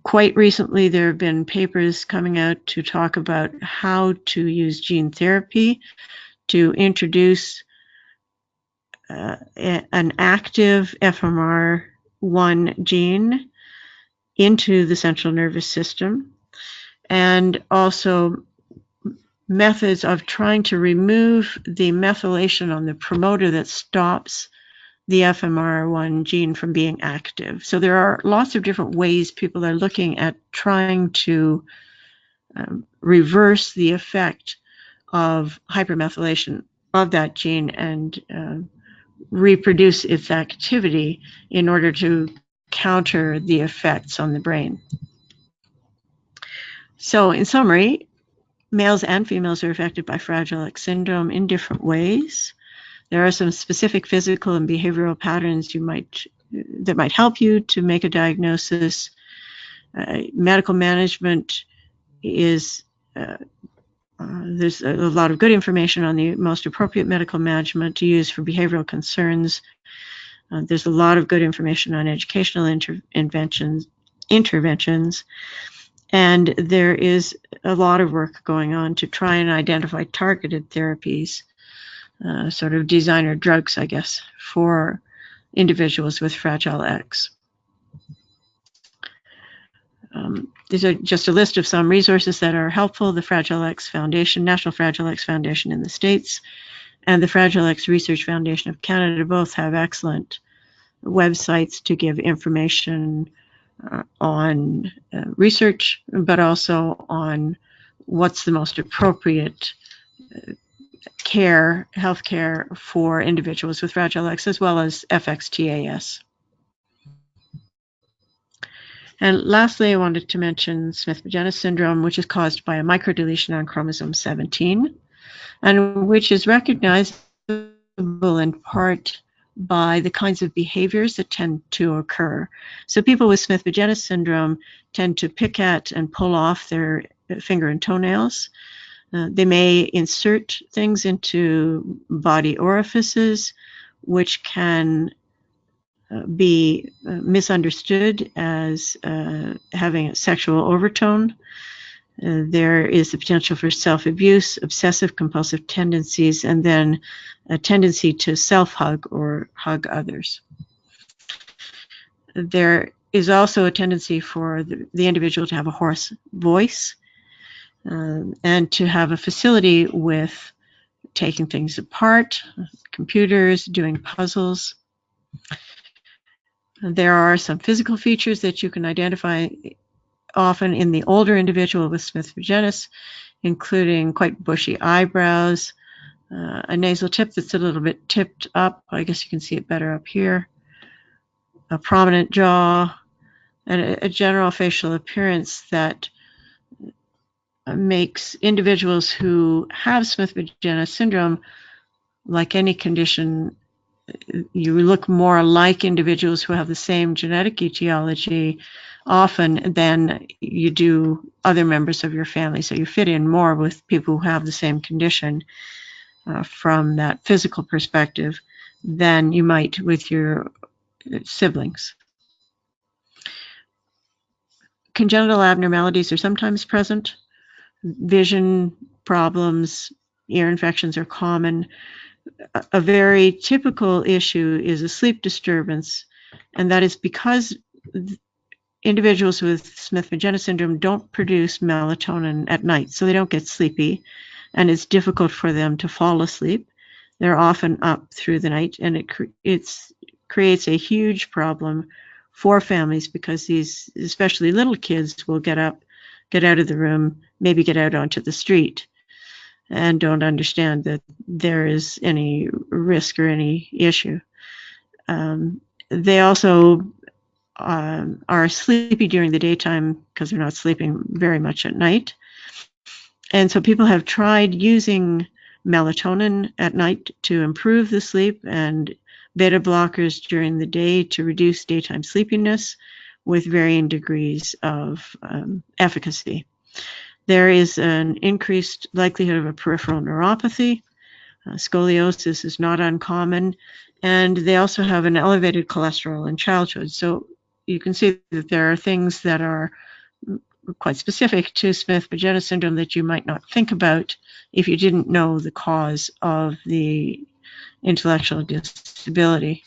Quite recently, there have been papers coming out to talk about how to use gene therapy to introduce an active FMR1 gene into the central nervous system, and also methods of trying to remove the methylation on the promoter that stops the FMR1 gene from being active. So there are lots of different ways people are looking at trying to reverse the effect of hypermethylation of that gene and reproduce its activity in order to counter the effects on the brain. So in summary, males and females are affected by Fragile X syndrome in different ways. There are some specific physical and behavioral patterns that might help you to make a diagnosis. Medical management is, there's a lot of good information on the most appropriate medical management to use for behavioral concerns. There's a lot of good information on educational interventions, and there is a lot of work going on to try and identify targeted therapies, sort of designer drugs, I guess, for individuals with Fragile X. These are just a list of some resources that are helpful. The Fragile X Foundation, National Fragile X Foundation in the States, and the Fragile X Research Foundation of Canada both have excellent websites to give information on research, but also on what's the most appropriate health care for individuals with Fragile X, as well as FXTAS. And lastly, I wanted to mention Smith-Magenis syndrome, which is caused by a microdeletion on chromosome 17, and which is recognizable in part by the kinds of behaviors that tend to occur. So people with Smith-Magenis syndrome tend to pick at and pull off their finger and toenails. They may insert things into body orifices, which can be misunderstood as having a sexual overtone. There is the potential for self-abuse, obsessive compulsive tendencies, and then a tendency to self-hug or hug others. There is also a tendency for the individual to have a hoarse voice and to have a facility with taking things apart, computers, doing puzzles. There are some physical features that you can identify often in the older individual with Smith-Magenis, including quite bushy eyebrows, a nasal tip that's a little bit tipped up. I guess you can see it better up here. A prominent jaw, and a general facial appearance that makes individuals who have Smith-Magenis syndrome, like any condition, you look more like individuals who have the same genetic etiology often than you do other members of your family. So you fit in more with people who have the same condition from that physical perspective than you might with your siblings. Congenital abnormalities are sometimes present. Vision problems, ear infections are common. A very typical issue is a sleep disturbance, and that is because individuals with Smith-Magenis syndrome don't produce melatonin at night, so they don't get sleepy, and it's difficult for them to fall asleep. They're often up through the night, and it creates a huge problem for families because these, especially little kids, will get up, get out of the room, maybe get out onto the street, and don't understand that there is any risk or any issue. They also are sleepy during the daytime because they're not sleeping very much at night. And so people have tried using melatonin at night to improve the sleep and beta blockers during the day to reduce daytime sleepiness with varying degrees of efficacy. There is an increased likelihood of a peripheral neuropathy Scoliosis is not uncommon, and they also have an elevated cholesterol in childhood. So you can see that there are things that are quite specific to Smith-Magenis syndrome that you might not think about if you didn't know the cause of the intellectual disability.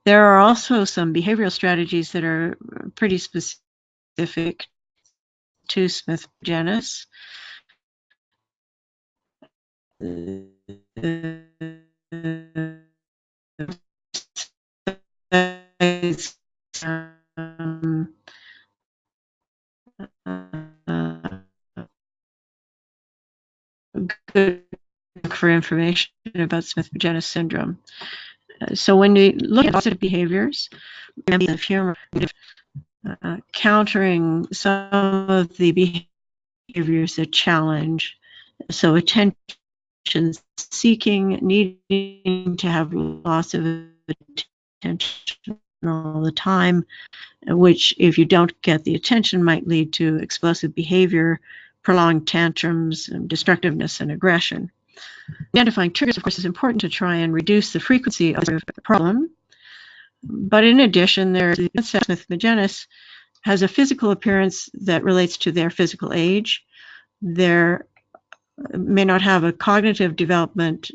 There are also some behavioral strategies that are pretty specific to Smith-Magenis. Good for information about Smith-Magenis syndrome. So when we look at positive behaviors, of humor, countering some of the behaviors that challenge, so attention seeking, needing to have lots of attention all the time, which if you don't get the attention might lead to explosive behavior, prolonged tantrums, and destructiveness and aggression. Identifying triggers, of course, is important to try and reduce the frequency of the problem. But in addition, the Smith-Magenis has a physical appearance that relates to their physical age. They may not have a cognitive development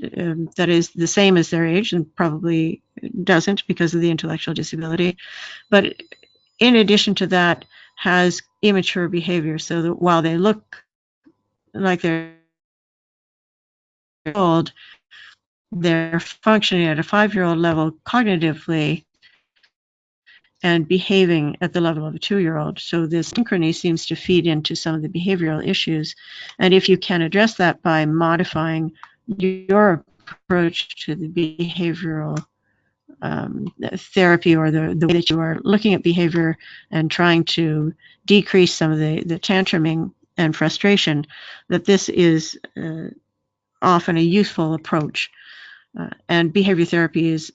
that is the same as their age, and probably doesn't because of the intellectual disability. But in addition to that, has immature behavior, so that while they look like they're old, they're functioning at a 5-year-old level cognitively and behaving at the level of a 2-year-old. So this asynchrony seems to feed into some of the behavioral issues. And if you can address that by modifying your approach to the behavioral therapy, or the way that you are looking at behavior and trying to decrease some of the tantruming and frustration, that this is often a useful approach. And behavior therapy is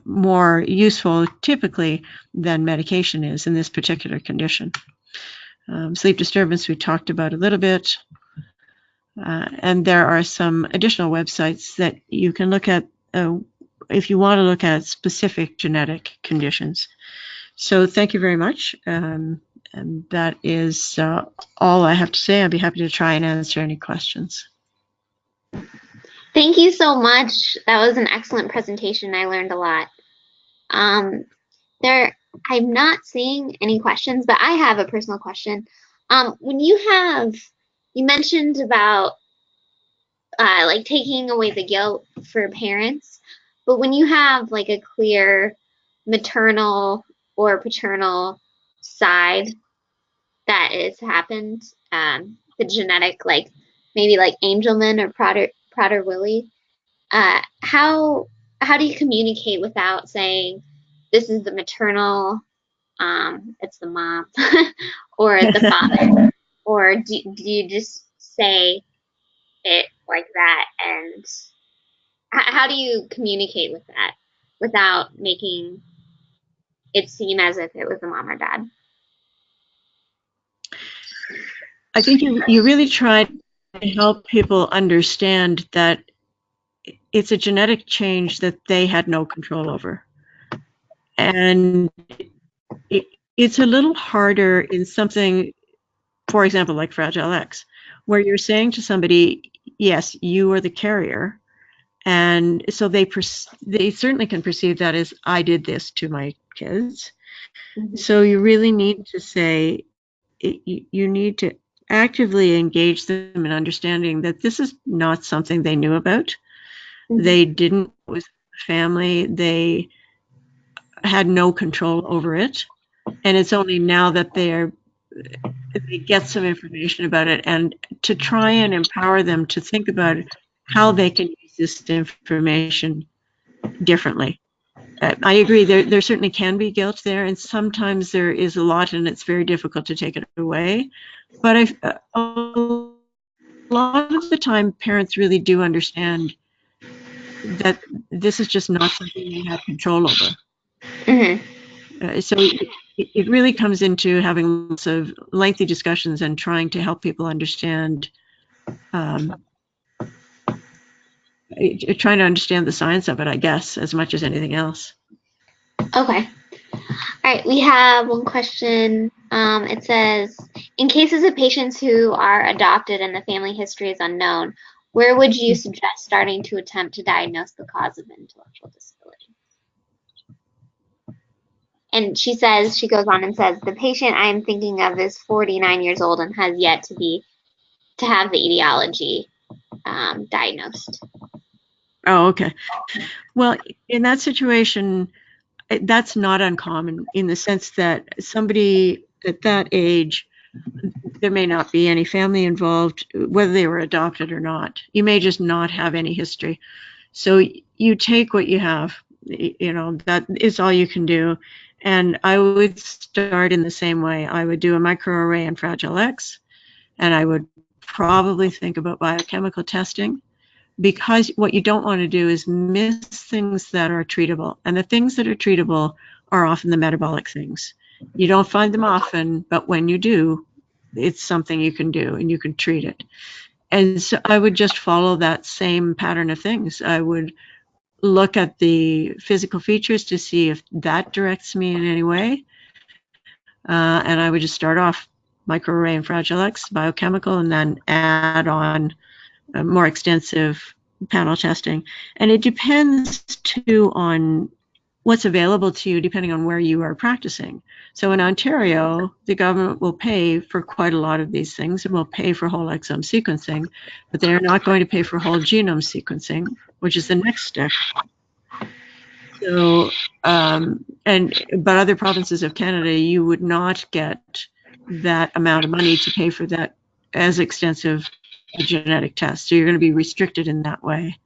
more useful typically than medication is in this particular condition. Sleep disturbance we talked about a little bit. And there are some additional websites that you can look at if you want to look at specific genetic conditions. So thank you very much. And that is all I have to say. I'd be happy to try and answer any questions. Thank you so much. That was an excellent presentation. I learned a lot. I'm not seeing any questions, but I have a personal question. When you mentioned about like taking away the guilt for parents, but when you have like a clear maternal or paternal side that has happened, the genetic, like maybe like Angelman or Prader-Willi, how do you communicate without saying this is the maternal, it's the mom, or the father, or do you just say it like that? And how do you communicate with that without making it seem as if it was the mom or dad? I think you really try to help people understand that it's a genetic change that they had no control over. And it's a little harder in something, for example, like Fragile X, where you're saying to somebody, yes, you are the carrier. And so they certainly can perceive that as, I did this to my kids. Mm-hmm. So you really need to say, you need to actively engage them in understanding that this is not something they knew about. Mm-hmm. They didn't with family. They had no control over it. And it's only now that they get some information about it, and to try and empower them to think about how they can use this information differently. I agree, there certainly can be guilt there, and sometimes there is a lot, and it's very difficult to take it away. But a lot of the time, parents really do understand that this is just not something they have control over. Mm-hmm. So it really comes into having lots of lengthy discussions and trying to help people understand trying to understand the science of it, I guess, as much as anything else. Okay. All right, we have one question. It says, in cases of patients who are adopted and the family history is unknown, where would you suggest starting to attempt to diagnose the cause of intellectual disability? And she goes on and says, the patient I am thinking of is 49 years old and has yet to have the etiology diagnosed. Oh, okay. Well, in that situation, that's not uncommon in the sense that somebody at that age, there may not be any family involved, whether they were adopted or not. You may just not have any history. So you take what you have, that is all you can do. And I would start in the same way. I would do a microarray and Fragile X, and I would probably think about biochemical testing, because what you don't want to do is miss things that are treatable. And the things that are treatable are often the metabolic things. You don't find them often, but when you do, it's something you can do and you can treat it. And so I would just follow that same pattern of things. I would look at the physical features to see if that directs me in any way. And I would just start off microarray and Fragile X, biochemical, and then add on more extensive panel testing. And it depends too on what's available to you depending on where you are practicing. So in Ontario, the government will pay for quite a lot of these things and will pay for whole exome sequencing, but they're not going to pay for whole genome sequencing, which is the next step. So, but other provinces of Canada, you would not get that amount of money to pay for that as extensive a genetic test. So you're going to be restricted in that way.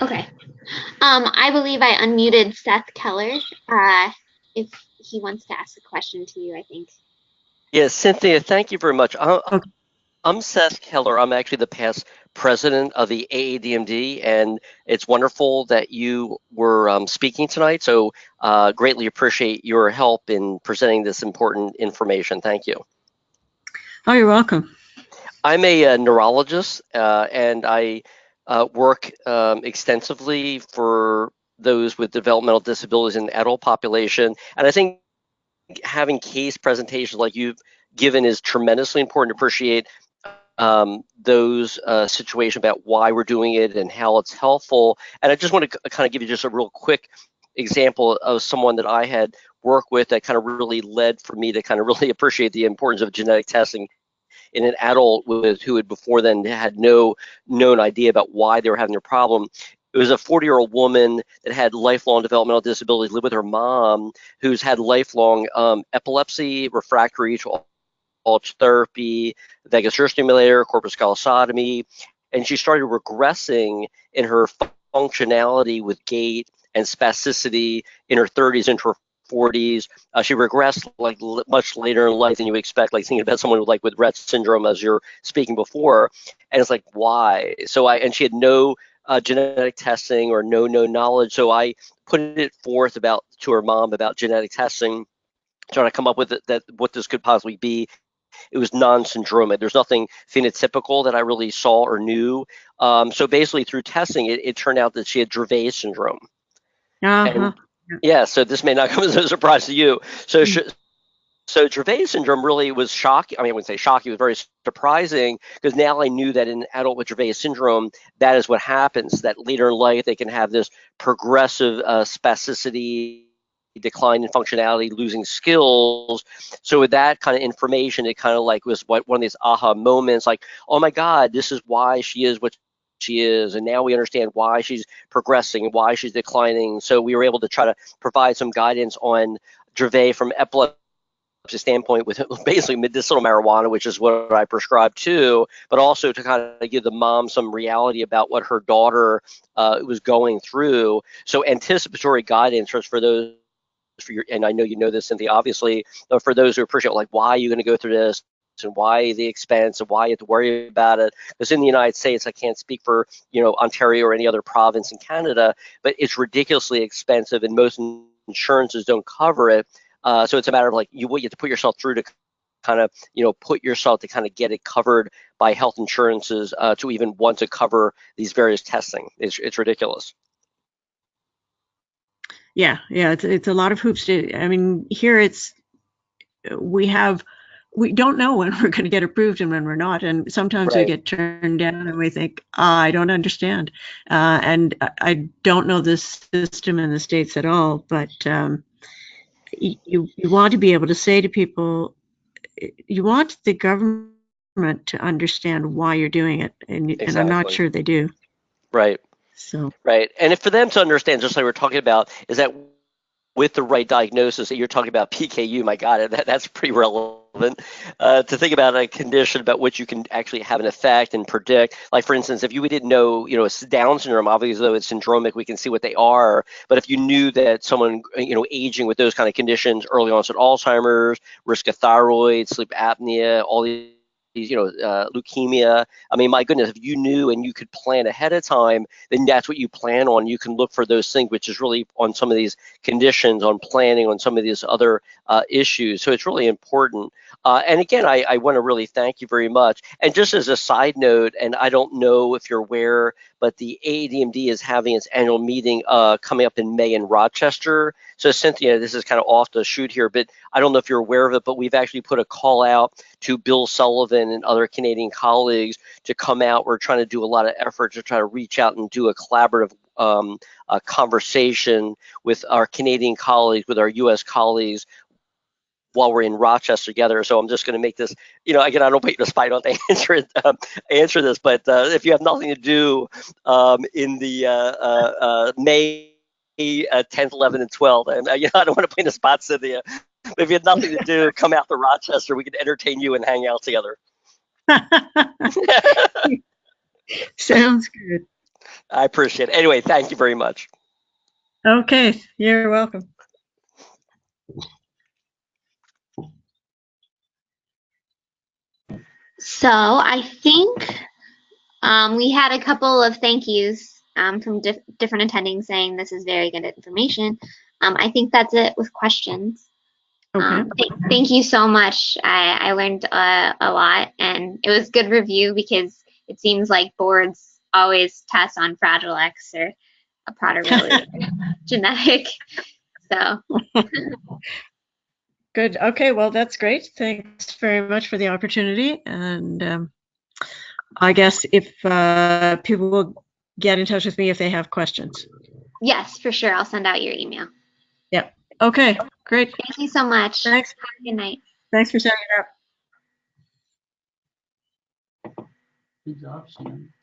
Okay. I believe I unmuted Seth Keller. If he wants to ask a question to you, I think. Yes, Cynthia, thank you very much. I'm Seth Keller. I'm actually the past president of the AADMD, and it's wonderful that you were speaking tonight. So greatly appreciate your help in presenting this important information. Thank you. Oh, you're welcome. I'm a neurologist, and I work extensively for those with developmental disabilities in the adult population. And I think having case presentations like you've given is tremendously important to appreciate those situations about why we're doing it and how it's helpful. And I just want to kind of give you just a real quick example of someone that I had worked with that kind of really led for me to kind of really appreciate the importance of genetic testing in an adult who had before then had no known idea about why they were having their problem. It was a 40-year-old woman that had lifelong developmental disabilities, lived with her mom, who's had lifelong epilepsy, refractory to therapy, vagus nerve stimulator, corpus callosotomy, and she started regressing in her functionality with gait and spasticity in her 30s into her 40s. She regressed like much later in life than you expect, like thinking about someone with RETT syndrome, as you're speaking before. And it's like, why? And she had no genetic testing or no knowledge. So I put it forth to her mom about genetic testing, trying to come up with what this could possibly be. It was non-syndromic. There's nothing phenotypical that I really saw or knew. So basically through testing, it turned out that she had Dravet syndrome. And yeah, so this may not come as a surprise to you. So Dravet syndrome really was shocking. I mean, I wouldn't say shocking, it was very surprising, because now I knew that in an adult with Dravet syndrome, that is what happens, that later in life they can have this progressive spasticity, decline in functionality, losing skills. So with that kind of information, it kind of like was one of these aha moments, like, oh my God, this is why she is what she is, and now we understand why she's progressing and why she's declining. So we were able to try to provide some guidance on Dravet from epilepsy standpoint with basically medicinal marijuana, which is what I prescribe to, but also to kind of give the mom some reality about what her daughter was going through. So anticipatory guidance for those, and I know you know this, Cynthia, obviously, but for those who appreciate, like, why are you going to go through this, and why the expense, and why you have to worry about it. Because in the United States, I can't speak for Ontario or any other province in Canada, but it's ridiculously expensive, and most insurances don't cover it. So it's a matter of like what you have to put yourself through to kind of, you know, put yourself to kind of get it covered by health insurances to even want to cover these various testing. It's ridiculous. Yeah, it's a lot of hoops to. I mean, here we don't know when we're going to get approved and when we're not, and sometimes we get turned down and we think, I don't understand, and I don't know this system in the States at all, but you want to be able to say to people, you want the government to understand why you're doing it, and I'm not sure they do. Right. So. Right, and if for them to understand, just like we're talking about, is that with the right diagnosis, that you're talking about PKU, my God, that's pretty relevant to think about a condition about which you can actually have an effect and predict. Like, for instance, if you didn't know, you know, it's Down syndrome, obviously, though it's syndromic, we can see what they are. But if you knew that someone, you know, aging with those kind of conditions, early onset Alzheimer's, risk of thyroid, sleep apnea, all these, you know, leukemia. I mean, my goodness, if you knew and you could plan ahead of time, then that's what you plan on. You can look for those things, which is really on some of these conditions, on planning, on some of these other issues. So it's really important. And again, I want to really thank you very much. And just as a side note, and I don't know if you're aware, but the AADMD is having its annual meeting coming up in May in Rochester. So Cynthia, this is kind of off the shoot here, but I don't know if you're aware of it, but we've actually put a call out to Bill Sullivan and other Canadian colleagues to come out. We're trying to do a lot of effort to try to reach out and do a collaborative conversation with our Canadian colleagues, with our US colleagues, while we're in Rochester together. So I'm just going to make this, you know, again, I don't put you in a spot on to answer this, but if you have nothing to do in the May 10th, 11th, and 12th, and you know, I don't want to put you in a spot, Cynthia, but if you have nothing to do, come out to Rochester. We can entertain you and hang out together. Sounds good. I appreciate it. Anyway, thank you very much. Okay, you're welcome. So I think we had a couple of thank yous from different attendings saying this is very good information. I think that's it with questions. Okay. Thank you so much. I learned a lot, and it was good review because it seems like boards always test on Fragile X or a Prader-Willi genetic. So. Good. Okay, well, that's great. Thanks very much for the opportunity. And I guess if people will get in touch with me if they have questions. Yes, for sure. I'll send out your email. Yeah. Okay, great. Thank you so much. Thanks. Have a good night. Thanks for setting it up. Good job, Shannon.